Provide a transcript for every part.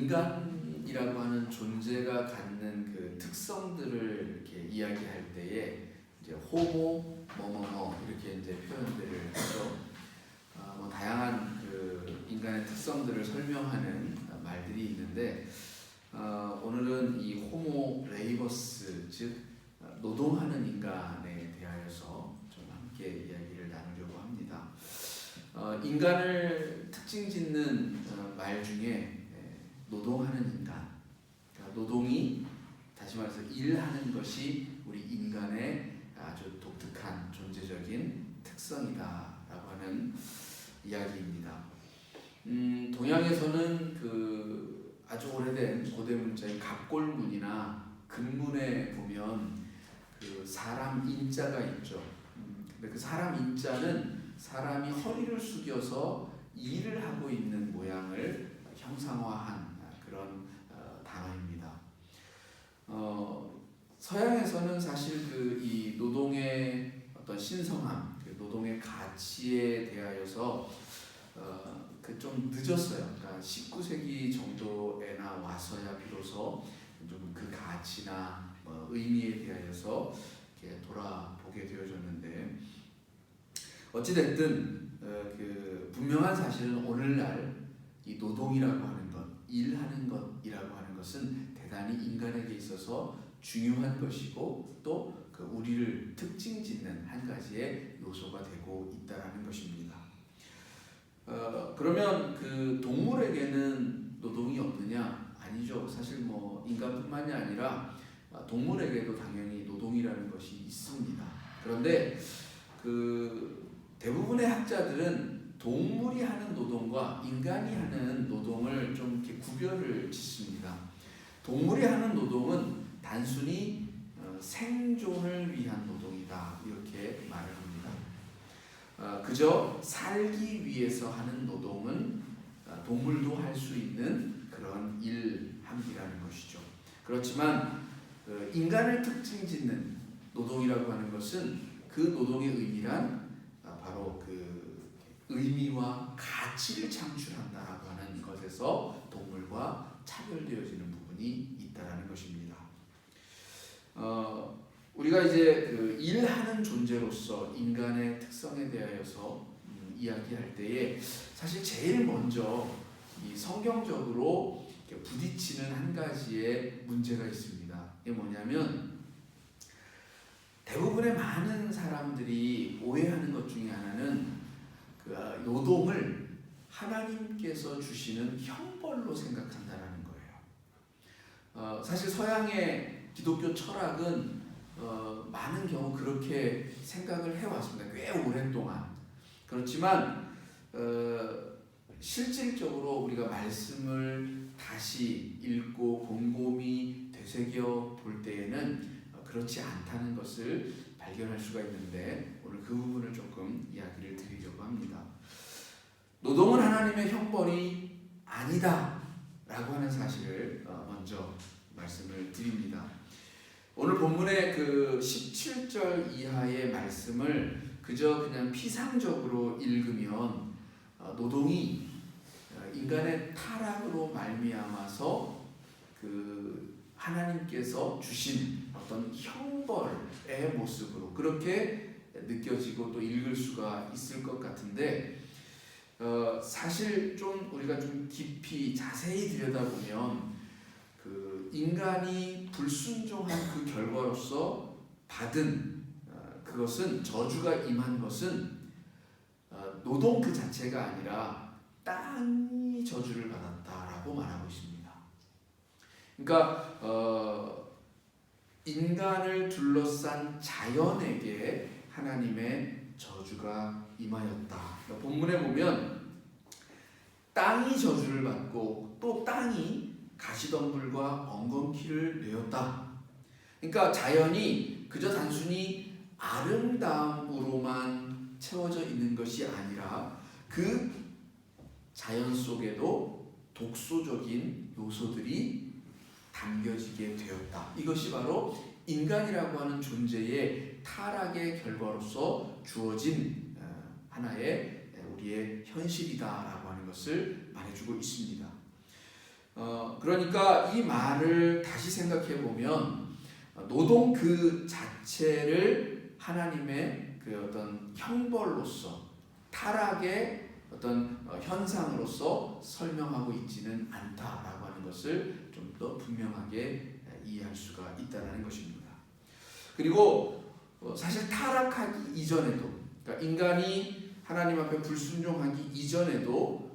인간이라고 하는 존재가 갖는 그 특성들을 이렇게 이야기할 때에 이제 호모 뭐뭐뭐 이렇게 이제 표현들을 하죠. 뭐 다양한 그 인간의 특성들을 설명하는 말들이 있는데 오늘은 이 호모 레이버스 즉 노동하는 인간에 대하여서 좀 함께 이야기를 나누려고 합니다. 인간을 특징 짓는 말 중에 노동하는 인간, 그러니까 노동이 다시 말해서 일하는 것이 우리 인간의 아주 독특한 존재적인 특성이다라고 하는 이야기입니다. 동양에서는 그 아주 오래된 고대 문자인 갑골문이나 금문에 보면 그 사람 인자가 있죠. 근데 그 사람 인자는 사람이 허리를 숙여서 일을 하고 있는 모양을 형상화한 그런 단어입니다. 서양에서는 사실 그 이 노동의 어떤 신성함, 노동의 가치에 대하여서 그 좀 늦었어요. 그러니까 19세기 정도에나 와서야 비로소 좀 그 가치나 의미에 대하여서 이렇게 돌아보게 되어졌는데 어찌됐든 그 분명한 사실은 오늘날 이 노동이라고 하는 것, 일하는 것이라고 하는 것은 대단히 인간에게 있어서 중요한 것이고 또 그 우리를 특징 짓는 한 가지의 요소가 되고 있다라는 것입니다. 그러면 그 동물에게는 노동이 없느냐? 아니죠. 사실 뭐 인간뿐만이 아니라 동물에게도 당연히 노동이라는 것이 있습니다. 그런데 그 대부분의 학자들은 동물이 하는 노동과 인간이 하는 노동을 좀 이렇게 구별을 짓습니다. 동물이 하는 노동은 단순히 생존을 위한 노동이다 이렇게 말을 합니다. 그저 살기 위해서 하는 노동은 동물도 할 수 있는 그런 일함이라는 것이죠. 그렇지만 인간을 특징 짓는 노동이라고 하는 것은 그 노동의 의미란 바로 그 의미와 가치를 창출한다라고 하는 것에서 동물과 차별되어지는 부분이 있다라는 것입니다. 우리가 이제 그 일하는 존재로서 인간의 특성에 대하여서 이야기할 때에 사실 제일 먼저 이 성경적으로 부딪히는 한 가지의 문제가 있습니다. 이게 뭐냐면 대부분의 많은 사람들이 오해하는 것 중에 하나는 그 노동을 하나님께서 주시는 형벌로 생각한다라는 거예요. 사실 서양의 기독교 철학은 많은 경우 그렇게 생각을 해왔습니다. 꽤 오랫동안. 그렇지만 실질적으로 우리가 말씀을 다시 읽고 곰곰이 되새겨 볼 때에는 그렇지 않다는 것을 발견할 수가 있는데 오늘 그 부분을 조금 이야기를 드리려고 합니다. 노동은 하나님의 형벌이 아니다 라고 하는 사실을 먼저 말씀을 드립니다. 오늘 본문의 그 17절 이하의 말씀을 그저 그냥 피상적으로 읽으면 노동이 인간의 타락으로 말미암아서 그 하나님께서 주신 어떤 형벌의 모습으로 그렇게 느껴지고 또 읽을 수가 있을 것 같은데 사실 좀 우리가 좀 깊이 자세히 들여다보면 그 인간이 불순종한 그 결과로서 받은 그것은 저주가 임한 것은 노동 그 자체가 아니라 땅이 저주를 받았다라고 말하고 있습니다. 그러니까 인간을 둘러싼 자연에게 하나님의 저주가 임하였다. 그러니까 본문에 보면 땅이 저주를 받고 또 땅이 가시덤불과 엉겅퀴를 내었다. 그러니까 자연이 그저 단순히 아름다움으로만 채워져 있는 것이 아니라 그 자연 속에도 독소적인 요소들이 담겨지게 되었다. 이것이 바로 인간이라고 하는 존재의 타락의 결과로서 주어진 하나의 우리의 현실이다라고 하는 것을 말해주고 있습니다. 그러니까 이 말을 다시 생각해 보면 노동 그 자체를 하나님의 그 어떤 형벌로서 타락의 어떤 현상으로서 설명하고 있지는 않다라고 하는 것을 좀 더 분명하게 이해할 수가 있다는 것입니다. 그리고 사실 타락하기 이전에도, 그러니까 인간이 하나님 앞에 불순종하기 이전에도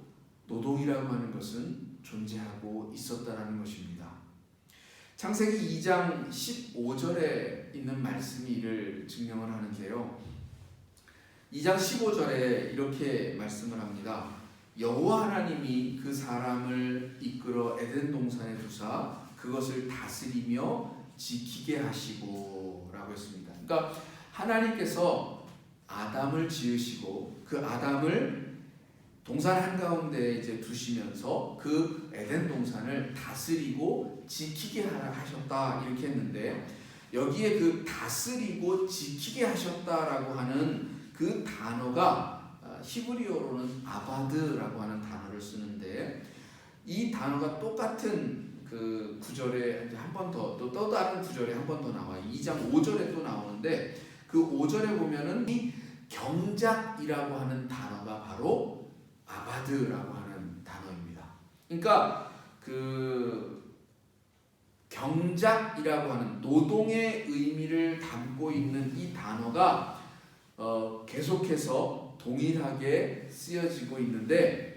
노동이라고 하는 것은 존재하고 있었다는 것입니다. 창세기 2장 15절에 있는 말씀이 이를 증명을 하는데요. 2장 15절에 이렇게 말씀을 합니다. 여호와 하나님이 그 사람을 이끌어 에덴 동산에 두사 그것을 다스리며 지키게 하시고 라고 했습니다. 그러니까 하나님께서 아담을 지으시고 그 아담을 동산 한가운데 이제 두시면서 그 에덴 동산을 다스리고 지키게 하셨다 이렇게 했는데, 여기에 그 다스리고 지키게 하셨다라고 하는 그 단어가 히브리어로는 아바드라고 하는 단어를 쓰는데, 이 단어가 똑같은 그 구절에 한 번 더, 또 다른 구절에 한 번 더 나와요. 2장 5절에 또 나오는데, 그 5절에 보면은 이 경작이라고 하는 단어가 바로 아바드라고 하는 단어입니다. 그러니까 그 경작이라고 하는 노동의 의미를 담고 있는 이 단어가 계속해서 동일하게 쓰여지고 있는데,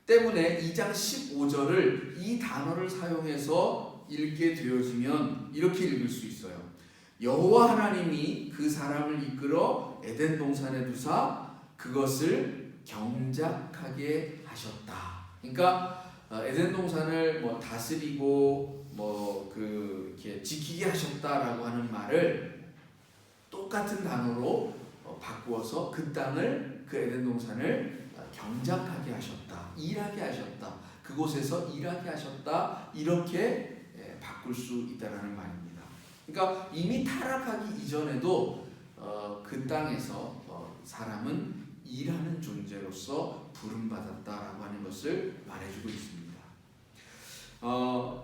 때문에 2장 15절을 이 단어를 사용해서 읽게 되어지면 이렇게 읽을 수 있어요. 여호와 하나님이 그 사람을 이끌어 에덴 동산에 두사 그것을 경작하게 하셨다. 그러니까 에덴 동산을 뭐 다스리고 이렇게 지키게 하셨다라고 하는 말을 똑같은 단어로 바꾸어서 그 땅을, 그 에덴 동산을 경작하게 하셨다, 일하게 하셨다, 그곳에서 일하게 하셨다, 이렇게 바꿀 수 있다라는 말입니다. 그러니까 이미 타락하기 이전에도 그 땅에서 사람은 일하는 존재로서 부름받았다라고 하는 것을 말해주고 있습니다.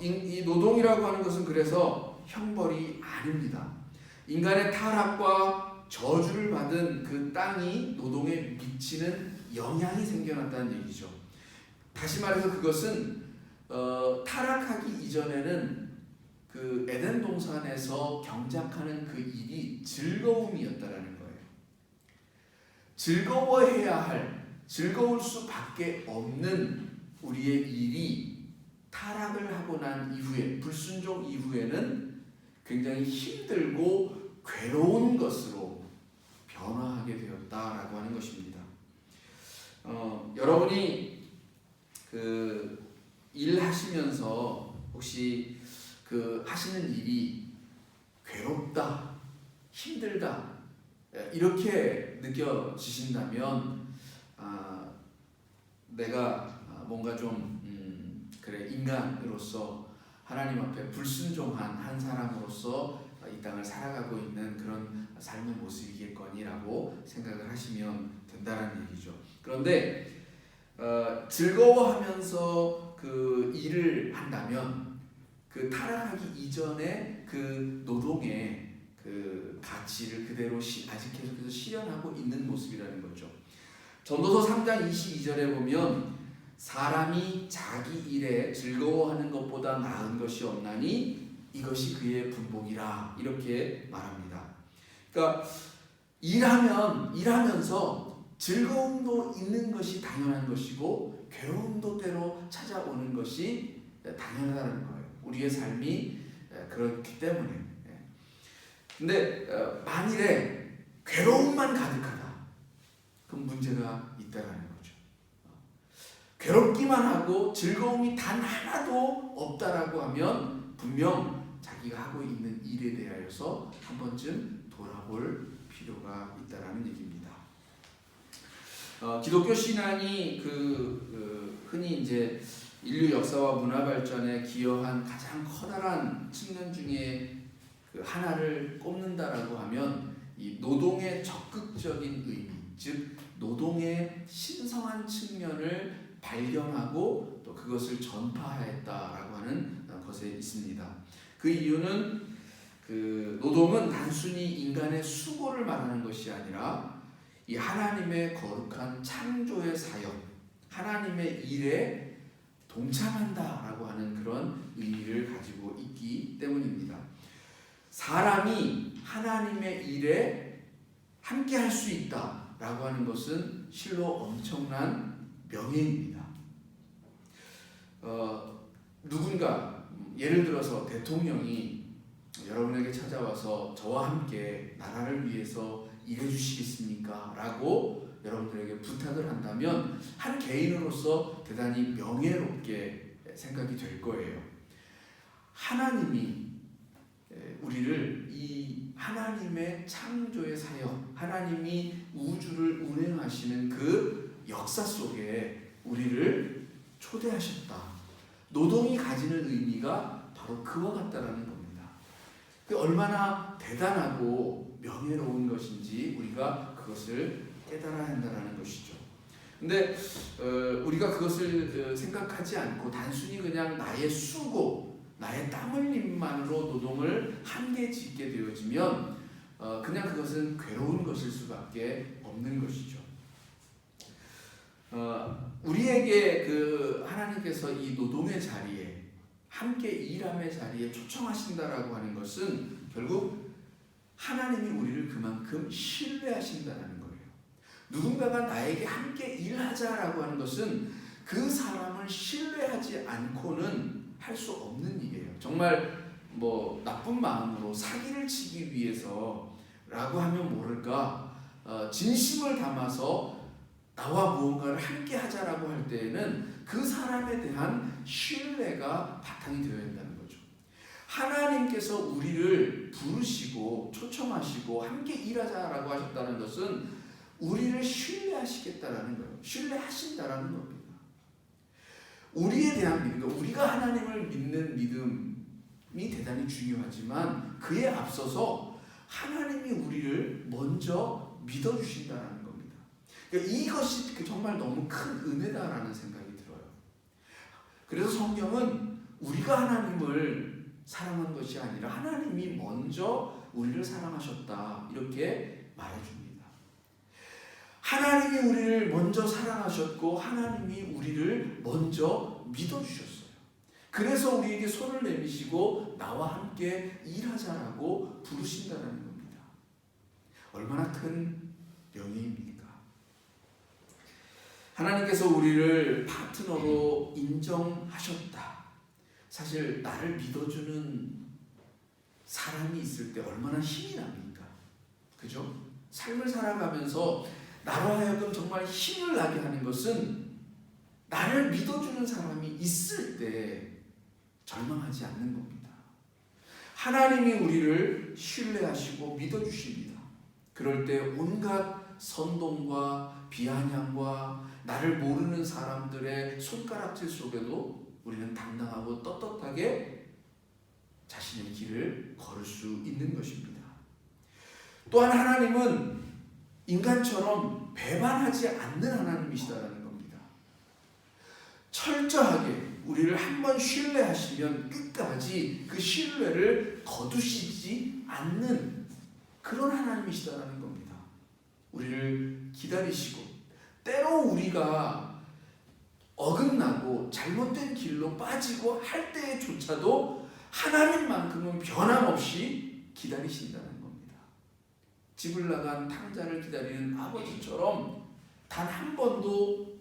이 노동이라고 하는 것은 그래서 형벌이 아닙니다. 인간의 타락과 저주를 받은 그 땅이 노동에 미치는 영향이 생겨났다는 얘기죠. 다시 말해서 그것은 타락하기 이전에는 그 에덴 동산에서 경작하는 그 일이 즐거움이었다라는 거예요. 즐거워해야 할, 즐거울 수밖에 없는 우리의 일이 타락을 하고 난 이후에, 불순종 이후에는 굉장히 힘들고 괴로운 것으로 변화하게 되었다라고 하는 것입니다. 여러분이 그 일하시면서 혹시 그 하시는 일이 괴롭다, 힘들다 이렇게 느껴지신다면 내가 뭔가 좀 그래, 인간으로서 하나님 앞에 불순종한 한 사람으로서 이 땅을 살아가고 있는 그런 삶의 모습이겠거니라고 생각을 하시면 된다는 얘기죠. 그런데 즐거워하면서 그 일을 한다면 그 타락하기 이전에 그 노동의 그 가치를 그대로 아직 계속해서 실현하고 있는 모습이라는 거죠. 전도서 3장 22절에 보면 사람이 자기 일에 즐거워하는 것보다 나은 것이 없나니 이것이 그의 분봉이라 이렇게 말합니다. 그러니까 일하면서 즐거움도 있는 것이 당연한 것이고 괴로움도 때로 찾아오는 것이 당연하다는 거예요. 우리의 삶이 그렇기 때문에. 근데 만일에 괴로움만 가득하다, 그럼 문제가 있다라는 거죠. 괴롭기만 하고 즐거움이 단 하나도 없다라고 하면 분명 자기가 하고 있는 일에 대하여서 한 번쯤 돌아볼 필요가 있다라는 얘기입니다. 기독교 신앙이 흔히 이제 인류 역사와 문화 발전에 기여한 가장 커다란 측면 중에 그 하나를 꼽는다라고 하면 이 노동의 적극적인 의미, 즉 노동의 신성한 측면을 발견하고 또 그것을 전파하였다라고 하는 것에 있습니다. 그 이유는 그 노동은 단순히 인간의 수고를 말하는 것이 아니라 이 하나님의 거룩한 창조의 사역, 하나님의 일에 동참한다라고 하는 그런 의미를 가지고 있기 때문입니다. 사람이 하나님의 일에 함께 할 수 있다라고 하는 것은 실로 엄청난 명예입니다. 누군가 예를 들어서 대통령이 여러분에게 찾아와서 저와 함께 나라를 위해서 일해 주시겠습니까? 라고 여러분들에게 부탁을 한다면 한 개인으로서 대단히 명예롭게 생각이 될 거예요. 하나님이 우리를 이 하나님의 창조의 사역, 하나님이 우주를 운행하시는 그 역사 속에 우리를 초대하셨다. 노동이 가지는 의미가 바로 그와 같다라는 겁니다. 그 얼마나 대단하고 명예로운 것인지 우리가 그것을 깨달아야 한다는 것이죠. 근데 우리가 그것을 생각하지 않고 단순히 그냥 나의 수고, 나의 땀 흘림만으로 노동을 한계 짓게 되어지면 그냥 그것은 괴로운 것일 수밖에 없는 것이죠. 우리에게 그 하나님께서 이 노동의 자리에 함께 일함의 자리에 초청하신다라고 하는 것은 결국 하나님이 우리를 그만큼 신뢰하신다는 거예요. 누군가가 나에게 함께 일하자라고 하는 것은 그 사람을 신뢰하지 않고는 할 수 없는 일이에요. 정말 뭐 나쁜 마음으로 사기를 치기 위해서라고 하면 모를까 진심을 담아서 나와 무언가를 함께 하자라고 할 때에는 그 사람에 대한 신뢰가 바탕이 되어야 한다는 거죠. 하나님께서 우리를 부르시고 초청하시고 함께 일하자라고 하셨다는 것은 우리를 신뢰하시겠다라는 거예요. 신뢰하신다라는 겁니다. 우리에 대한 믿음, 우리가 하나님을 믿는 믿음이 대단히 중요하지만 그에 앞서서 하나님이 우리를 먼저 믿어주신다는 겁니다. 그러니까 이것이 정말 너무 큰 은혜다라는 생각이 들어요. 그래서 성경은 우리가 하나님을 사랑한 것이 아니라 하나님이 먼저 우리를 사랑하셨다 이렇게 말해줍니다. 하나님이 우리를 먼저 사랑하셨고 하나님이 우리를 먼저 믿어주셨어요. 그래서 우리에게 손을 내미시고 나와 함께 일하자라고 부르신다는 겁니다. 얼마나 큰 명예입니까? 하나님께서 우리를 파트너로 인정하셨다. 사실 나를 믿어주는 사람이 있을 때 얼마나 힘이 납니까? 그죠? 삶을 살아가면서 나로 하여금 정말 힘을 나게 하는 것은 나를 믿어주는 사람이 있을 때 절망하지 않는 겁니다. 하나님이 우리를 신뢰하시고 믿어주십니다. 그럴 때 온갖 선동과 비아냥과 나를 모르는 사람들의 손가락질 속에도 우리는 당당하고 떳떳하게 자신의 길을 걸을 수 있는 것입니다. 또한 하나님은 인간처럼 배반하지 않는 하나님이시다라는 겁니다. 철저하게 우리를 한번 신뢰하시면 끝까지 그 신뢰를 거두시지 않는 그런 하나님이시다라는 겁니다. 우리를 기다리시고 때로 우리가 어긋나고 잘못된 길로 빠지고 할 때조차도 하나님만큼은 변함없이 기다리신다는 겁니다. 집을 나간 탕자를 기다리는 아버지처럼 단 한 번도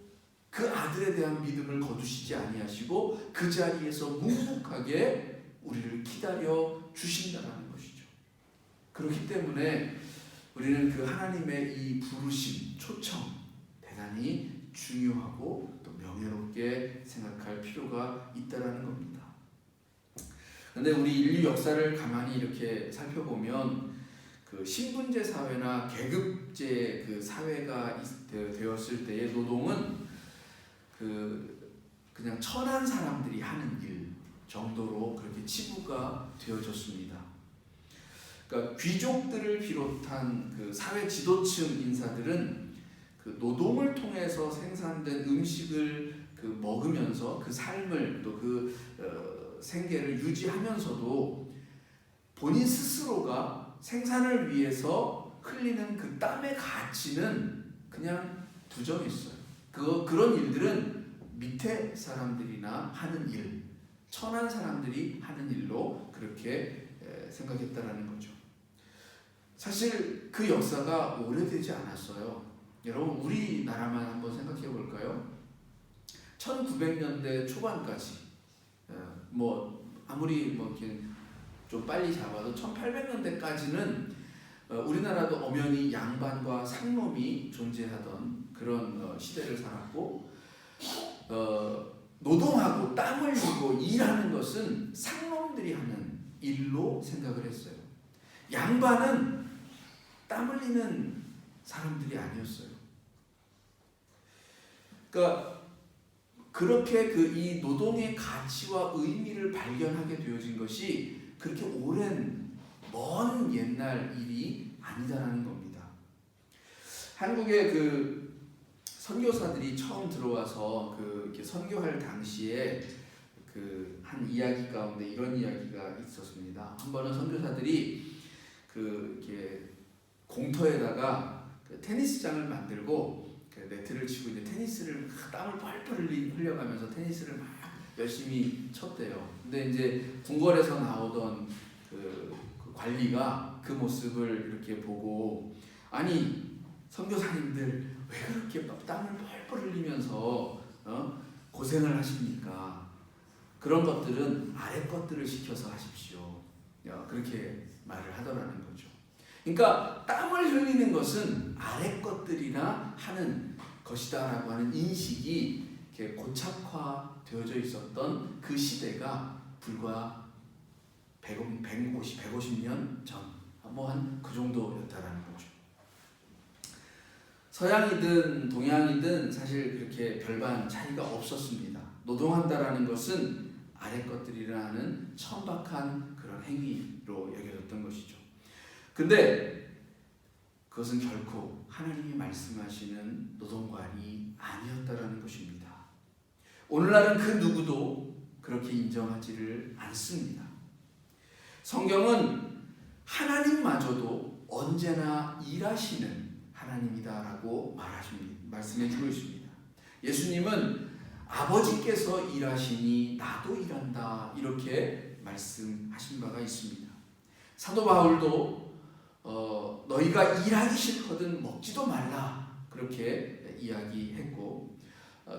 그 아들에 대한 믿음을 거두시지 아니하시고 그 자리에서 묵묵하게 우리를 기다려 주신다는 것이죠. 그렇기 때문에 우리는 그 하나님의 이 부르심, 초청 대단히 중요하고 또 명예롭게 생각할 필요가 있다라는 겁니다. 그런데 우리 인류 역사를 가만히 이렇게 살펴보면 그 신분제 사회나 계급제 그 사회가 되었을 때의 노동은 그냥 천한 사람들이 하는 일 정도로 그렇게 치부가 되어졌습니다. 그러니까 귀족들을 비롯한 그 사회 지도층 인사들은 그 노동을 통해서 생산된 음식을 그 그 먹으면서 그 삶을 또 그 생계를 유지하면서도 본인 스스로가 생산을 위해서 흘리는 그 땀의 가치는 그냥 부정했어요. 그런 일들은 밑에 사람들이나 하는 일, 천한 사람들이 하는 일로 그렇게 생각했다라는 거죠. 사실 그 역사가 오래되지 않았어요. 여러분 우리나라만 한번 생각해 볼까요? 1900년대 초반까지 아무리 이렇게 좀 빨리 잡아도 1800년대까지는 우리나라도 엄연히 양반과 상놈이 존재하던 그런 시대를 살았고 노동하고 땀 흘리고 일하는 것은 상놈들이 하는 일로 생각을 했어요. 양반은 땀 흘리는 사람들이 아니었어요. 그러니까 그렇게 이 노동의 가치와 의미를 발견하게 되어진 것이 그렇게 오랜 먼 옛날 일이 아니다라는 겁니다. 한국의 그 선교사들이 처음 들어와서 이렇게 선교할 당시에 한 이야기 가운데 이런 이야기가 있었습니다. 한 번은 선교사들이 이렇게 공터에다가 테니스장을 만들고 네트를 치고 이제 테니스를 땀을 펄펄 흘려가면서 테니스를 막 열심히 쳤대요. 근데 이제 궁궐에서 나오던 그 관리가 그 모습을 이렇게 보고 아니 선교사님들 왜 그렇게 땀을 펄펄 흘리면서 고생을 하십니까? 그런 것들은 아래 것들을 시켜서 하십시오. 그렇게 말을 하더라는 거죠. 그러니까 땀을 흘리는 것은 아래 것들이나 하는 것이다라고 하는 인식이 이렇게 고착화되어져 있었던 그 시대가 불과 150년 전, 한 그 정도였다라는 거죠. 서양이든 동양이든 사실 그렇게 별반 차이가 없었습니다. 노동한다라는 것은 아래 것들이라는 천박한 그런 행위로 여겨졌던 것이죠. 근데 그것은 결코 하나님이 말씀하시는 노동관이 아니었다라는 것입니다. 오늘날은 그 누구도 그렇게 인정하지를 않습니다. 성경은 하나님마저도 언제나 일하시는 하나님이다라고 말씀해주고 있습니다. 예수님은 아버지께서 일하시니 나도 일한다 이렇게 말씀하신 바가 있습니다. 사도 바울도 너희가 일하기 싫거든 먹지도 말라 그렇게 이야기했고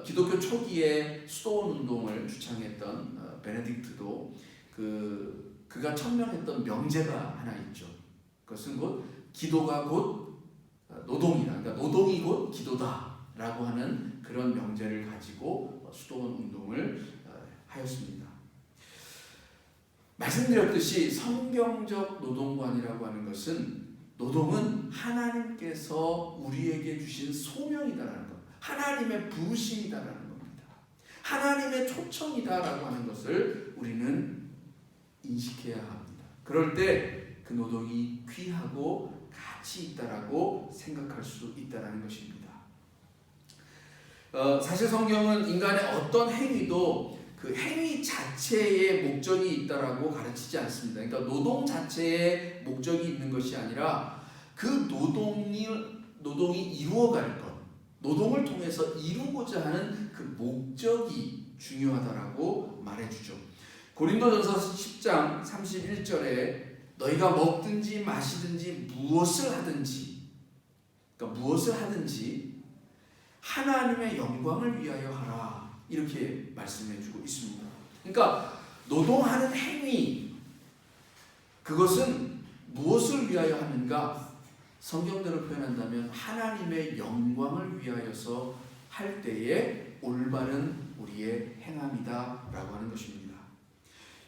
기독교 초기에 수도원 운동을 주창했던 베네딕트도 그가 천명했던 명제가 하나 있죠. 그것은 곧 기도가 곧 노동이다. 그러니까 노동이 곧 기도다라고 하는 그런 명제를 가지고 수도원 운동을 하였습니다. 말씀드렸듯이 성경적 노동관이라고 하는 것은 노동은 하나님께서 우리에게 주신 소명이다라는 것, 하나님의 부르심이다라는 겁니다. 하나님의 초청이다라고 하는 것을 우리는 인식해야 합니다. 그럴 때 그 노동이 귀하고 가치 있다라고 생각할 수 있다라는 것입니다. 사실 성경은 인간의 어떤 행위도 그 행위 자체의 목적이 있다라고 가르치지 않습니다. 그러니까 노동 자체의 목적이 있는 것이 아니라 그 노동이 이루어갈 것, 노동을 통해서 이루고자 하는 그 목적이 중요하다라고 말해주죠. 고린도전서 10장 31절에 너희가 먹든지 마시든지 무엇을 하든지, 그러니까 무엇을 하든지 하나님의 영광을 위하여 하라 이렇게 말씀해주고 있습니다. 그러니까 노동하는 행위 그것은 무엇을 위하여 하는가? 성경대로 표현한다면 하나님의 영광을 위하여서 할 때에 올바른 우리의 행함이다라고 하는 것입니다.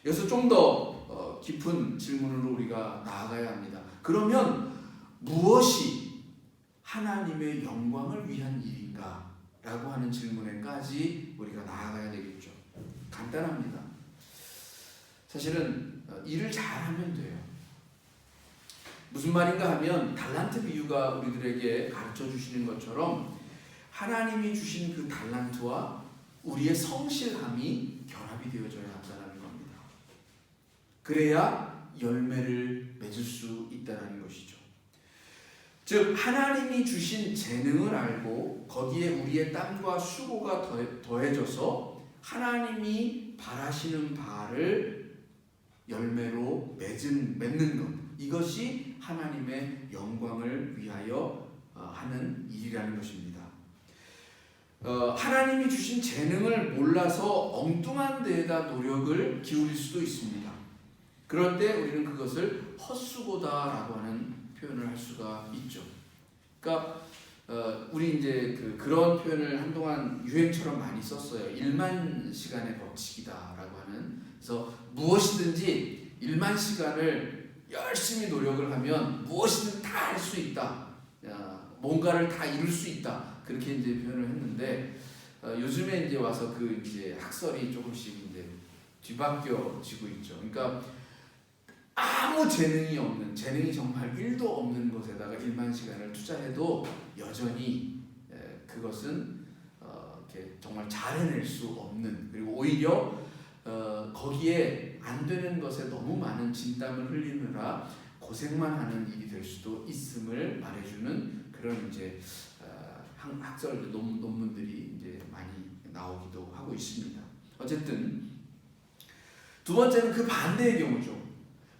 여기서 좀 더 깊은 질문으로 우리가 나아가야 합니다. 그러면 무엇이 하나님의 영광을 위한 일인가? 라고 하는 질문에까지 우리가 나아가야 되겠죠. 간단합니다. 사실은 일을 잘하면 돼요. 무슨 말인가 하면 달란트 비유가 우리들에게 가르쳐 주시는 것처럼 하나님이 주신 그 달란트와 우리의 성실함이 결합이 되어져야 한다는 겁니다. 그래야 열매를 맺을 수 있다는 것이죠. 즉 하나님이 주신 재능을 알고 거기에 우리의 땀과 수고가 더해져서 하나님이 바라시는 바를 열매로 맺는 것, 이것이 하나님의 영광을 위하여 하는 일이라는 것입니다. 하나님이 주신 재능을 몰라서 엉뚱한 데에다 노력을 기울일 수도 있습니다. 그럴 때 우리는 그것을 헛수고다라고 하는 표현을 할 수가 있죠. 그러니까 우리 이제 그런 표현을 한동안 유행처럼 많이 썼어요. 1만 시간의 법칙이다라고 하는. 그래서 무엇이든지 1만 시간을 열심히 노력을 하면 무엇이든 다 할 수 있다. 뭔가를 다 이룰 수 있다. 그렇게 이제 표현을 했는데 요즘에 이제 와서 그 이제 학설이 조금씩 이제 뒤바뀌어지고 있죠. 그러니까 아무 재능이 정말 1도 없는 것에다가 1만 시간을 투자해도 여전히 그것은 이렇게 정말 잘 해낼 수 없는, 그리고 오히려 거기에 안 되는 것에 너무 많은 진땀을 흘리느라 고생만 하는 일이 될 수도 있음을 말해주는 그런 이제 학설 논문들이 이제 많이 나오기도 하고 있습니다. 어쨌든 두 번째는 그 반대의 경우죠.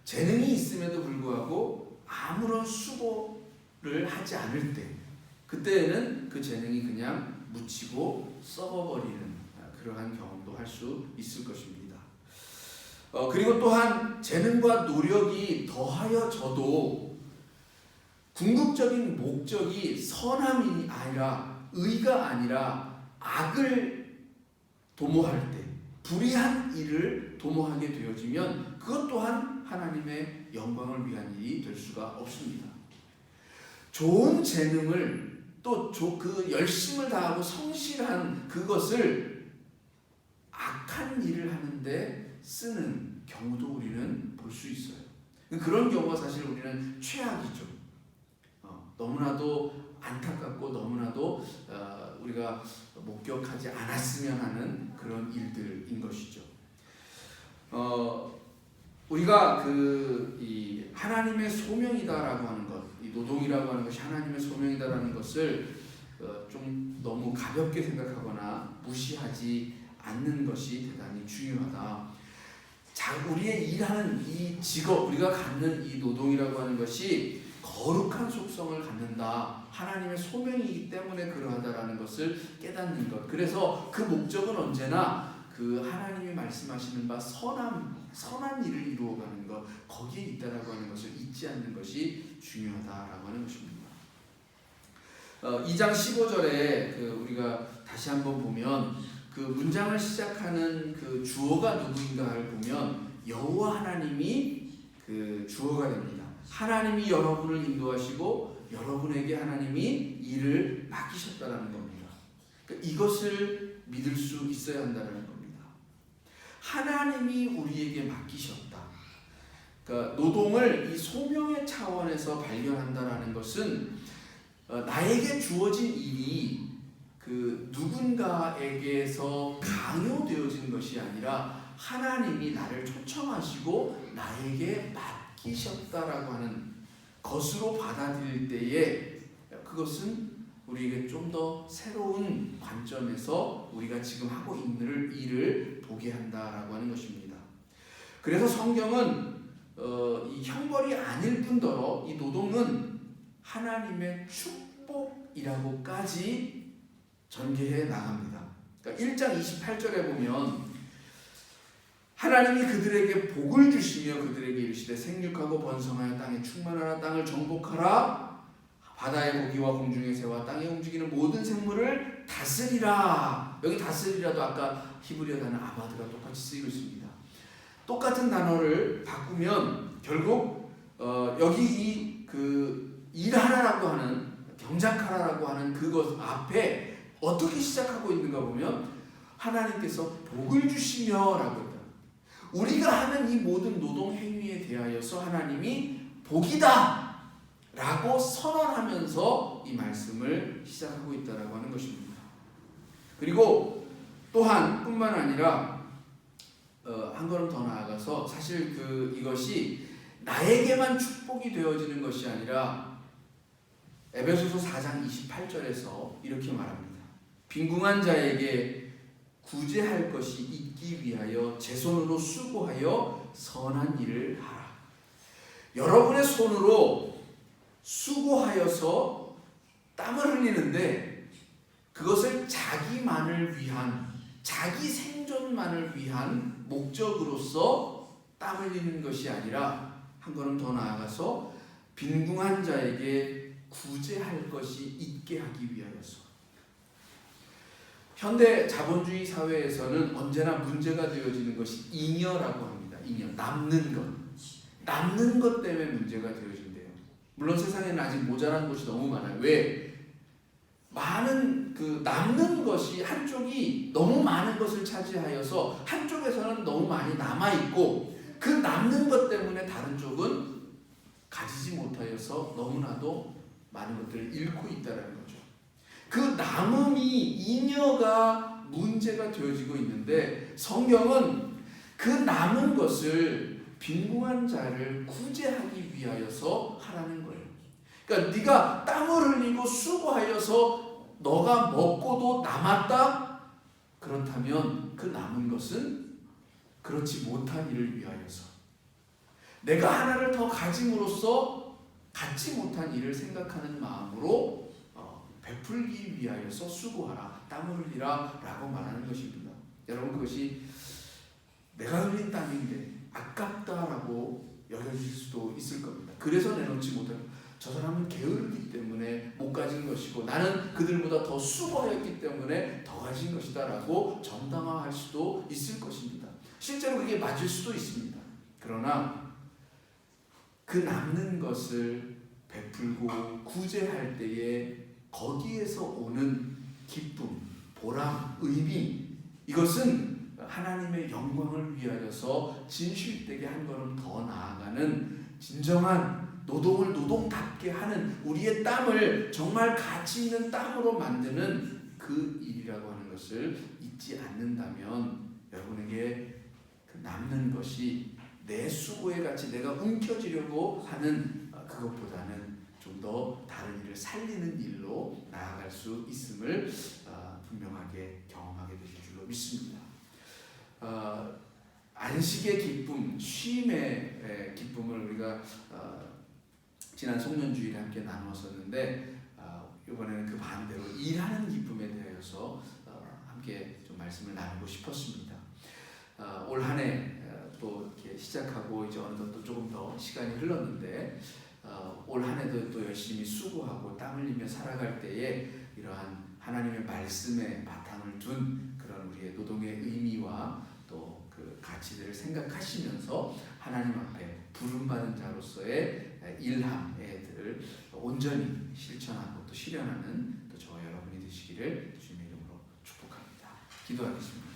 재능이 있음에도 불구하고 아무런 수고를 하지 않을 때, 그때는 그 재능이 그냥 묻히고 썩어버리는 그러한 경험도 할 수 있을 것입니다. 그리고 또한 재능과 노력이 더하여져도 궁극적인 목적이 선함이 아니라, 의가 아니라 악을 도모할 때, 불의한 일을 도모하게 되어지면 그것 또한 하나님의 영광을 위한 일이 될 수가 없습니다. 좋은 재능을 또 그 열심을 다하고 성실한 그것을 악한 일을 하는데 쓰는 경우도 우리는 볼 수 있어요. 그런 경우가 사실 우리는 최악이죠. 너무나도 안타깝고 너무나도 우리가 목격하지 않았으면 하는 그런 일들인 것이죠. 우리가 이 하나님의 소명이다라고 하는 것, 이 노동이라고 하는 것이 하나님의 소명이다라는 것을 좀 너무 가볍게 생각하거나 무시하지 않는 것이 대단히 중요하다. 우리의 일하는 이 직업, 우리가 갖는 이 노동이라고 하는 것이 거룩한 속성을 갖는다. 하나님의 소명이기 때문에 그러하다라는 것을 깨닫는 것. 그래서 그 목적은 언제나 그 하나님이 말씀하시는 바 선한 일을 이루어가는 것, 거기에 있다라고 하는 것을 잊지 않는 것이 중요하다라고 하는 것입니다. 2장 15절에 우리가 다시 한번 보면 그 문장을 시작하는 그 주어가 누구인가를 보면 여호와 하나님이 그 주어가 됩니다. 하나님이 여러분을 인도하시고 여러분에게 하나님이 일을 맡기셨다라는 겁니다. 그러니까 이것을 믿을 수 있어야 한다는 겁니다. 하나님이 우리에게 맡기셨다. 그러니까 노동을 이 소명의 차원에서 발견한다라는 것은 나에게 주어진 일이 그 누군가에게서 강요되어진 것이 아니라 하나님이 나를 초청하시고 나에게 맡기셨다라고 하는 것으로 받아들일 때에 그것은 우리에게 좀 더 새로운 관점에서 우리가 지금 하고 있는 일을 보게 한다라고 하는 것입니다. 그래서 성경은 이 형벌이 아닐 뿐더러 이 노동은 하나님의 축복이라고까지 전개해 나갑니다. 그러니까 1장 28절에 보면 하나님이 그들에게 복을 주시며 그들에게 이르시되 생육하고 번성하여 땅에 충만하라, 땅을 정복하라, 바다의 고기와 공중의 새와 땅에 움직이는 모든 생물을 다스리라. 여기 다스리라도 아까 히브리어 단어 아바드가 똑같이 쓰이고 있습니다. 똑같은 단어를 바꾸면 결국 여기 그 일하라라고 하는, 경작하라라고 하는 그것 앞에 어떻게 시작하고 있는가 보면 하나님께서 복을 주시며라고 했다. 우리가 하는 이 모든 노동 행위에 대하여서 하나님이 복이다 라고 선언하면서 이 말씀을 시작하고 있다라고 하는 것입니다. 그리고 또한 뿐만 아니라 한 걸음 더 나아가서 사실 이것이 나에게만 축복이 되어지는 것이 아니라 에베소서 4장 28절에서 이렇게 말합니다. 빈궁한 자에게 구제할 것이 있기 위하여 제 손으로 수고하여 선한 일을 하라. 여러분의 손으로 수고하여서 땀을 흘리는데 그것을 자기만을 위한, 자기 생존만을 위한 목적으로서 땀 흘리는 것이 아니라 한 걸음 더 나아가서 빈궁한 자에게 구제할 것이 있게 하기 위하여서. 현대 자본주의 사회에서는 언제나 문제가 되어지는 것이 잉여라고 합니다. 잉여, 남는 것. 남는 것 때문에 문제가 되어진대요. 물론 세상에는 아직 모자란 것이 너무 많아요. 왜? 많은 남는 것이 한쪽이 너무 많은 것을 차지하여서 한쪽에서는 너무 많이 남아있고 그 남는 것 때문에 다른 쪽은 가지지 못하여서 너무나도 많은 것들을 잃고 있다는 거죠. 그 남음이 잉여가 문제가 되어지고 있는데 성경은 그 남은 것을 빈궁한 자를 구제하기 위하여서 하라는 거예요. 그러니까 네가 땀을 흘리고 수고하여서 너가 먹고도 남았다? 그렇다면 그 남은 것은 그렇지 못한 일을 위하여서, 내가 하나를 더 가짐으로써 갖지 못한 일을 생각하는 마음으로 베풀기 위하여서 수고하라, 땀을 흘리라 라고 말하는 것입니다. 여러분, 그것이 내가 흘린 땀인데 아깝다라고 여겨질 수도 있을 겁니다. 그래서 내놓지 못하고 저 사람은 게으르기 때문에 못 가진 것이고 나는 그들보다 더 수고했기 때문에 더 가진 것이다 라고 정당화할 수도 있을 것입니다. 실제로 그게 맞을 수도 있습니다. 그러나 그 남는 것을 베풀고 구제할 때에 거기에서 오는 기쁨, 보람, 의미, 이것은 하나님의 영광을 위하여서 진실되게 한 걸음 더 나아가는 진정한 노동을 노동답게 하는, 우리의 땀을 정말 가치 있는 땀으로 만드는 그 일이라고 하는 것을 잊지 않는다면 여러분에게 그 남는 것이 내 수고의 가치, 내가 움켜쥐려고 하는 그것보다는 좀 더 다른 일을 살리는 일로 나아갈 수 있음을 분명하게 경험하게 되실 줄로 믿습니다. 안식의 기쁨, 쉼의 기쁨을 우리가 지난 송년주일에 함께 나누었었는데 이번에는 그 반대로 일하는 기쁨에 대해서 함께 좀 말씀을 나누고 싶었습니다. 올 한 해 또 이렇게 시작하고 이제 어느덧 또 조금 더 시간이 흘렀는데 올 한 해도 또 열심히 수고하고 땀 흘리며 살아갈 때에 이러한 하나님의 말씀에 바탕을 둔 그런 우리의 노동의 의미와 또 그 가치들을 생각하시면서 하나님 앞에 부름받은 자로서의 일함들을 온전히 실천하고 또 실현하는 또 저와 여러분이 되시기를 주님의 이름으로 축복합니다. 기도하겠습니다.